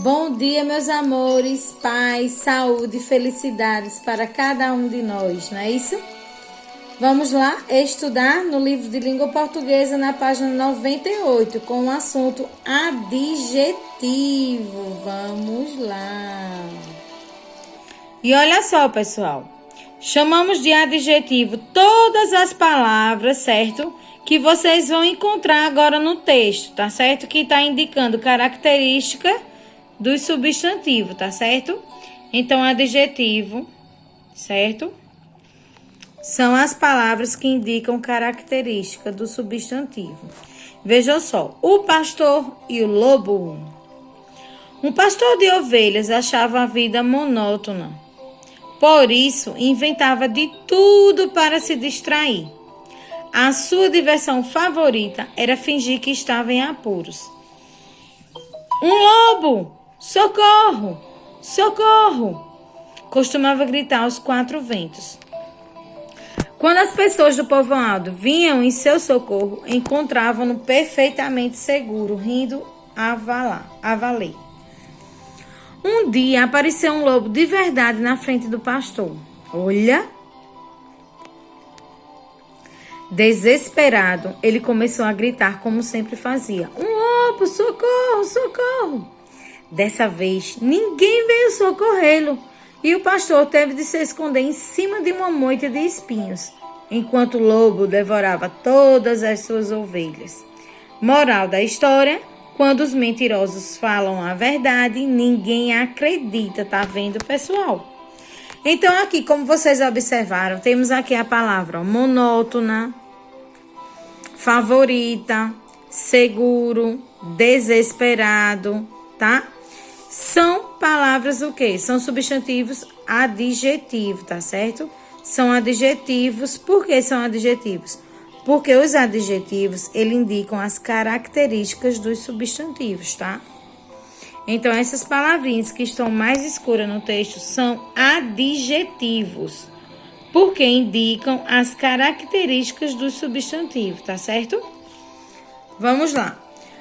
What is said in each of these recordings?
Bom dia, meus amores, paz, saúde e felicidades para cada um de nós, não é isso? Vamos lá estudar no livro de língua portuguesa na página 98 com o assunto adjetivo. Vamos lá. E olha só, pessoal, chamamos de adjetivo todas as palavras, certo? Que vocês vão encontrar agora no texto, tá certo? Que está indicando característica dos substantivos, tá certo? Então, adjetivo, certo? São as palavras que indicam característica do substantivo. Vejam só, o pastor e o lobo. Um pastor de ovelhas achava a vida monótona. Por isso, inventava de tudo para se distrair. A sua diversão favorita era fingir que estava em apuros. Um lobo! Socorro! Socorro! Costumava gritar aos quatro ventos. Quando as pessoas do povoado vinham em seu socorro, encontravam-no perfeitamente seguro, rindo a valer. Um dia apareceu um lobo de verdade na frente do pastor. Olha! Desesperado, ele começou a gritar como sempre fazia. Um lobo, socorro, socorro! Dessa vez, ninguém veio socorrê-lo e o pastor teve de se esconder em cima de uma moita de espinhos, enquanto o lobo devorava todas as suas ovelhas. Moral da história: quando os mentirosos falam a verdade, ninguém acredita, tá vendo, pessoal? Então, aqui, como vocês observaram, temos aqui a palavra monótona, favorita, seguro, desesperado, tá? São palavras o quê? São substantivos adjetivos, tá certo? São adjetivos. Por que são adjetivos? Porque os adjetivos, eles indicam as características dos substantivos, tá? Então, essas palavrinhas que estão mais escuras no texto são adjetivos, porque indicam as características dos substantivos, tá certo? Vamos lá.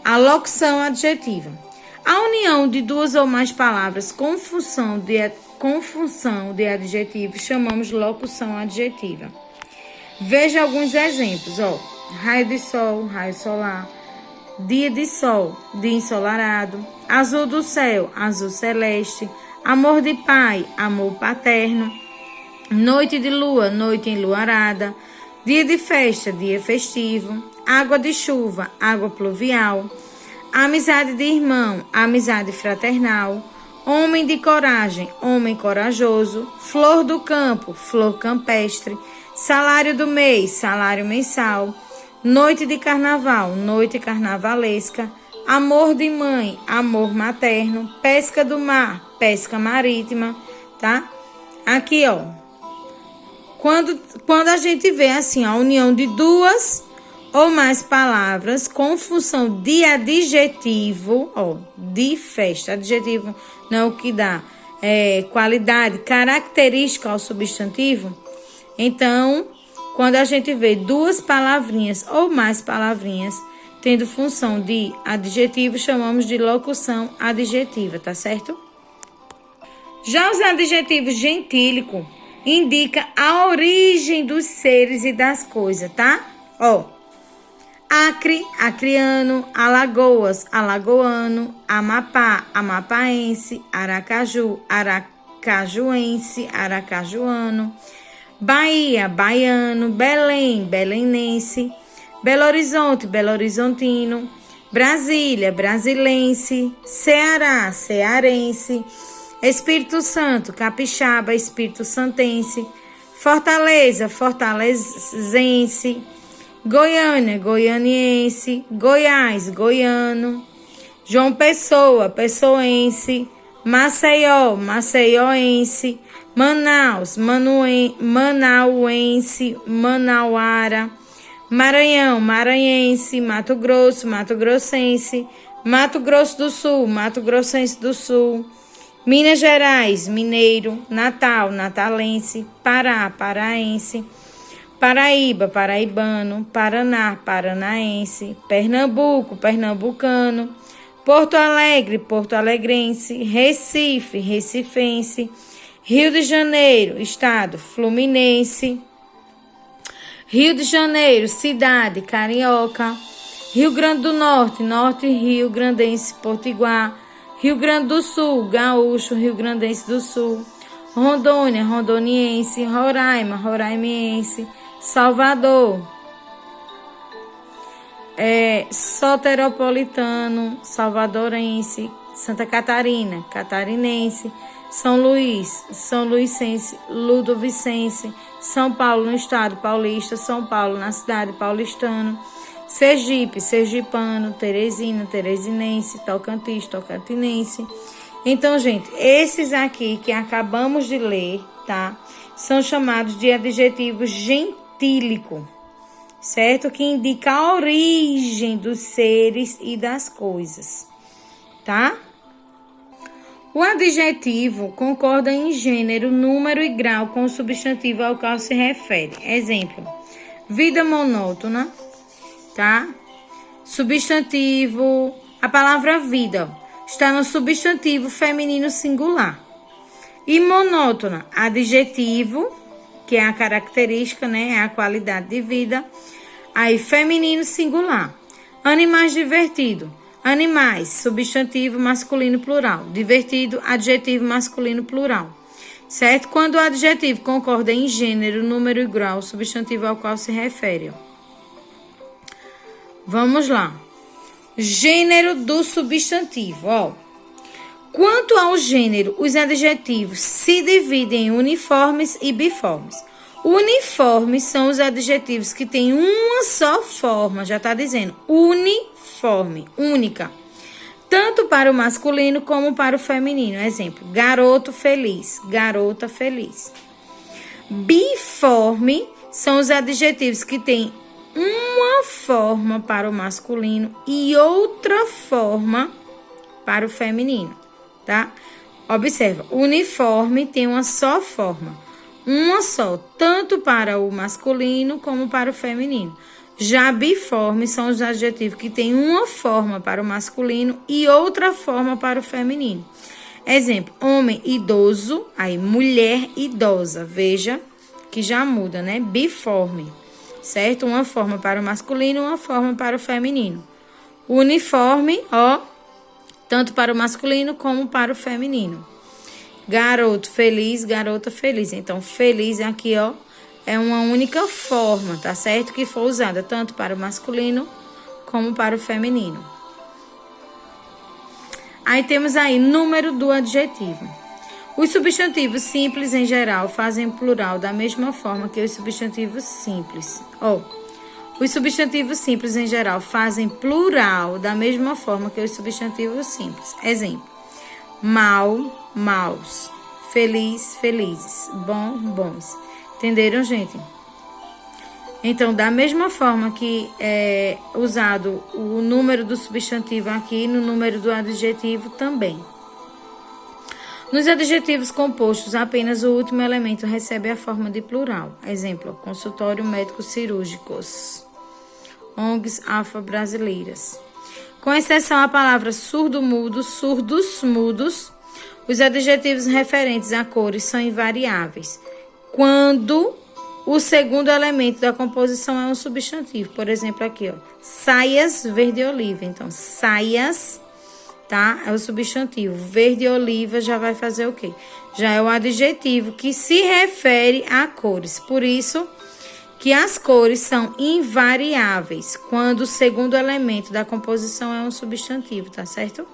A locução adjetiva. A união de duas ou mais palavras com função de adjetivo chamamos de locução adjetiva. Veja alguns exemplos, ó. Raio de sol, raio solar. Dia de sol, dia ensolarado. Azul do céu, azul celeste. Amor de pai, amor paterno. Noite de lua, noite enluarada. Dia de festa, dia festivo. Água de chuva, água pluvial. Amizade de irmão, amizade fraternal. Homem de coragem, homem corajoso. Flor do campo, flor campestre. Salário do mês, salário mensal. Noite de carnaval, noite carnavalesca. Amor de mãe, amor materno. Pesca do mar, pesca marítima, tá? Aqui, ó. Quando a gente vê assim a união de duas ou mais palavras com função de adjetivo, ó, de festa. Adjetivo não é o que dá qualidade, característica ao substantivo. Então, quando a gente vê duas palavrinhas ou mais palavrinhas tendo função de adjetivo, chamamos de locução adjetiva, tá certo? Já os adjetivos gentílicos indicam a origem dos seres e das coisas, tá? Ó. Acre, acreano, Alagoas, alagoano, Amapá, amapaense, Aracaju, aracajuense, aracajuano, Bahia, baiano, Belém, belenense, Belo Horizonte, belo-horizontino, Brasília, brasilense, Ceará, cearense, Espírito Santo, capixaba, espírito santense, Fortaleza, fortalezense, Goiânia, goianiense, Goiás, goiano, João Pessoa, pessoense, Maceió, maceioense, Manaus, manauense, manauara, Maranhão, maranhense, Mato Grosso, mato-grossense, Mato Grosso do Sul, mato-grossense do Sul, Minas Gerais, mineiro, Natal, natalense, Pará, paraense, Paraíba, paraibano, Paraná, paranaense, Pernambuco, pernambucano, Porto Alegre, porto-alegrense. Recife, recifense. Rio de Janeiro, estado, fluminense. Rio de Janeiro, cidade, carioca. Rio Grande do Norte, norte Rio Grandense, potiguar. Rio Grande do Sul, gaúcho, Rio Grandense do Sul. Rondônia, rondoniense. Roraima, roraimiense. Salvador, soteropolitano, salvadorense. Santa Catarina, catarinense. São Luís, são luisense, ludovicense. São Paulo, no estado paulista. São Paulo, na cidade, paulistano. Sergipe, sergipano. Teresina, teresinense. Tocantins, tocantinense. Então, gente, esses aqui que acabamos de ler, tá? São chamados de adjetivos gentílicos, certo? Que indica a origem dos seres e das coisas, tá? O adjetivo concorda em gênero, número e grau com o substantivo ao qual se refere. Exemplo, vida monótona, tá? Substantivo, a palavra vida está no substantivo feminino singular. E monótona, adjetivo, que é a característica, né? É a qualidade de vida. Aí, feminino singular. Animais divertido. Animais, substantivo masculino plural. Divertido, adjetivo masculino plural. Certo? Quando o adjetivo concorda em gênero, número e grau, substantivo ao qual se refere. Vamos lá. Gênero do substantivo, ó. Quanto ao gênero, os adjetivos se dividem em uniformes e biformes. Uniformes são os adjetivos que têm uma só forma, já está dizendo, uniforme, única. Tanto para o masculino como para o feminino. Exemplo, garoto feliz, garota feliz. Biforme são os adjetivos que têm uma forma para o masculino e outra forma para o feminino, tá? Observa, uniforme tem uma só forma, uma só, tanto para o masculino como para o feminino. Já biforme são os adjetivos que têm uma forma para o masculino e outra forma para o feminino. Exemplo, homem idoso, aí mulher idosa, veja que já muda, né? Biforme. Certo? Uma forma para o masculino, uma forma para o feminino. Uniforme, ó, tanto para o masculino como para o feminino. Garoto feliz, garota feliz. Então, feliz aqui, ó, é uma única forma, tá certo? Que foi usada tanto para o masculino como para o feminino. Aí temos aí número do adjetivo. Os substantivos simples, em geral, fazem plural da mesma forma que os substantivos simples. Os substantivos simples, em geral, fazem plural da mesma forma que os substantivos simples. Exemplo, mal, maus. Feliz, felizes. Bom, bons. Entenderam, gente? Então, da mesma forma que é usado o número do substantivo aqui, no número do adjetivo também. Nos adjetivos compostos, apenas o último elemento recebe a forma de plural. Exemplo, consultório médico cirúrgicos. ONGs afro-brasileiras. Com exceção à palavra surdo-mudo, surdos, mudos, os adjetivos referentes a cores são invariáveis. Quando o segundo elemento da composição é um substantivo. Por exemplo, aqui, ó, saias verde-oliva. Então, saias, tá? É o substantivo. Verde-oliva já vai fazer o quê? Já é o adjetivo que se refere a cores. Por isso que as cores são invariáveis quando o segundo elemento da composição é um substantivo, tá certo?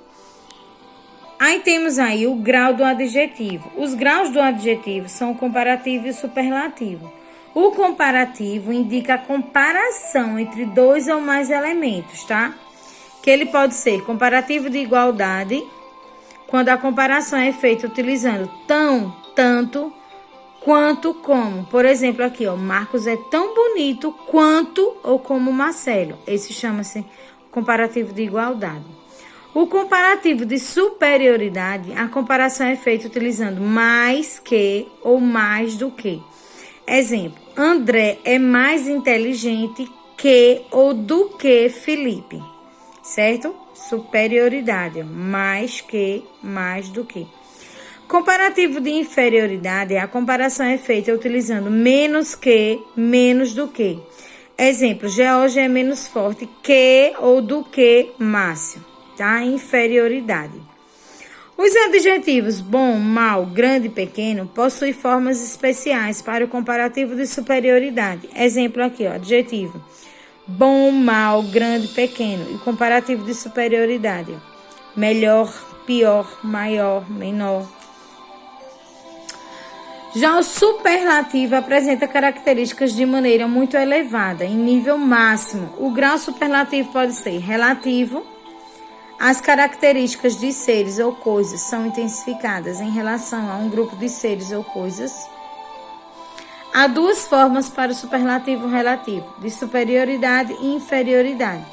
Aí temos aí o grau do adjetivo. Os graus do adjetivo são o comparativo e o superlativo. O comparativo indica a comparação entre dois ou mais elementos, tá? Que ele pode ser comparativo de igualdade, quando a comparação é feita utilizando tão, tanto, quanto, como. Por exemplo, aqui, ó, Marcos é tão bonito quanto ou como Marcelo. Esse chama-se comparativo de igualdade. O comparativo de superioridade, a comparação é feita utilizando mais que ou mais do que. Exemplo, André é mais inteligente que ou do que Felipe, certo? superioridade, mais que, mais do que. Comparativo de inferioridade, a comparação é feita utilizando menos que, menos do que. Exemplo, George é menos forte que ou do que Márcio, tá? Inferioridade. Os adjetivos bom, mal, grande e pequeno possuem formas especiais para o comparativo de superioridade. Exemplo aqui, ó, adjetivo bom, mal, grande, pequeno. E comparativo de superioridade. Melhor, pior, maior, menor. Já o superlativo apresenta características de maneira muito elevada, em nível máximo. O grau superlativo pode ser relativo. As características de seres ou coisas são intensificadas em relação a um grupo de seres ou coisas. Há duas formas para o superlativo relativo, de superioridade e inferioridade.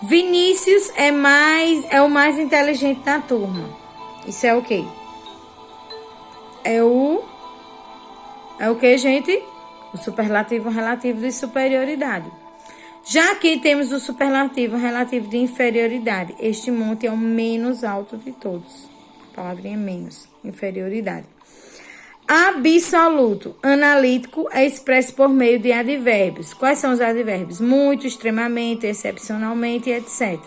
Vinícius é o mais inteligente da turma. Isso é o quê? É o que, gente? O superlativo relativo de superioridade. Já aqui temos o superlativo relativo de inferioridade. Este monte é o menos alto de todos. A palavrinha menos, inferioridade. Absoluto, analítico, é expresso por meio de advérbios. Quais são os advérbios? Muito, extremamente, excepcionalmente, etc.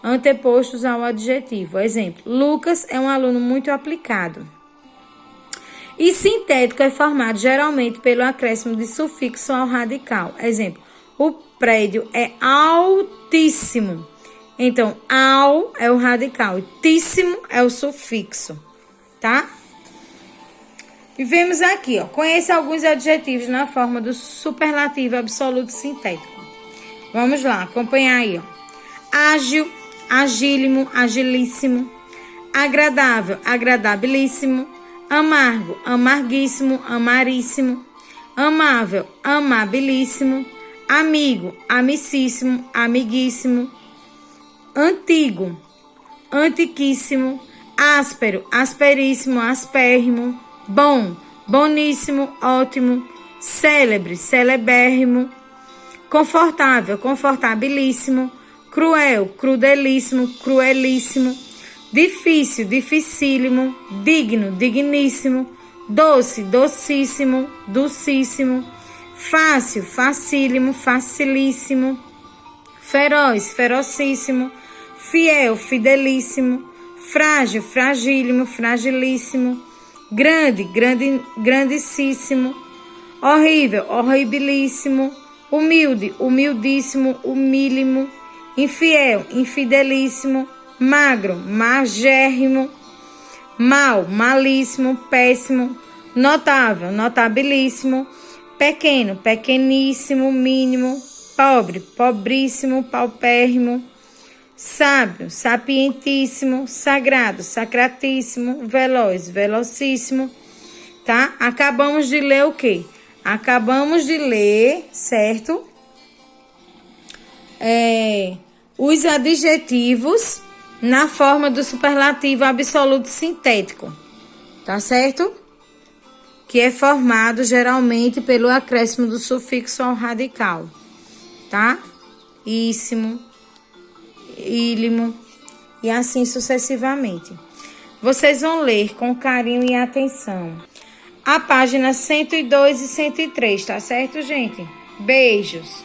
Antepostos ao adjetivo. Exemplo, Lucas é um aluno muito aplicado. E sintético é formado geralmente pelo acréscimo de sufixo ao radical. Exemplo, o prédio é altíssimo. Então, ao é o radical e tíssimo é o sufixo, tá? E vemos aqui, ó, conheça alguns adjetivos na forma do superlativo absoluto sintético. Vamos lá, acompanhar aí, ó. Ágil, agílimo, agilíssimo. Agradável, agradabilíssimo. Amargo, amarguíssimo, amaríssimo. Amável, amabilíssimo. Amigo, amicíssimo, amiguíssimo. Antigo, antiquíssimo. Áspero, asperíssimo, aspérrimo. Bom, boníssimo, ótimo. Célebre, celebérrimo. Confortável, confortabilíssimo. Cruel, crudelíssimo, cruelíssimo. Difícil, dificílimo. Digno, digníssimo. Doce, docíssimo, docíssimo. Fácil, facílimo, facilíssimo. Feroz, ferocíssimo. Fiel, fidelíssimo. Frágil, fragílimo, fragilíssimo. Grande, grandíssimo. Horrível, horribilíssimo. Humilde, humildíssimo, humílimo. Infiel, infidelíssimo. Magro, magérrimo. Mal, malíssimo, péssimo. Notável, notabilíssimo. Pequeno, pequeníssimo, mínimo. Pobre, pobríssimo, paupérrimo. Sábio, sapientíssimo. Sagrado, sacratíssimo. Veloz, velocíssimo. Tá? Acabamos de ler o quê? Acabamos de ler, certo? Os adjetivos na forma do superlativo absoluto sintético. Tá certo? Que é formado geralmente pelo acréscimo do sufixo ao radical. Tá? Íssimo, ílimo e assim sucessivamente. Vocês vão ler com carinho e atenção a página 102 e 103, tá certo, gente? Beijos!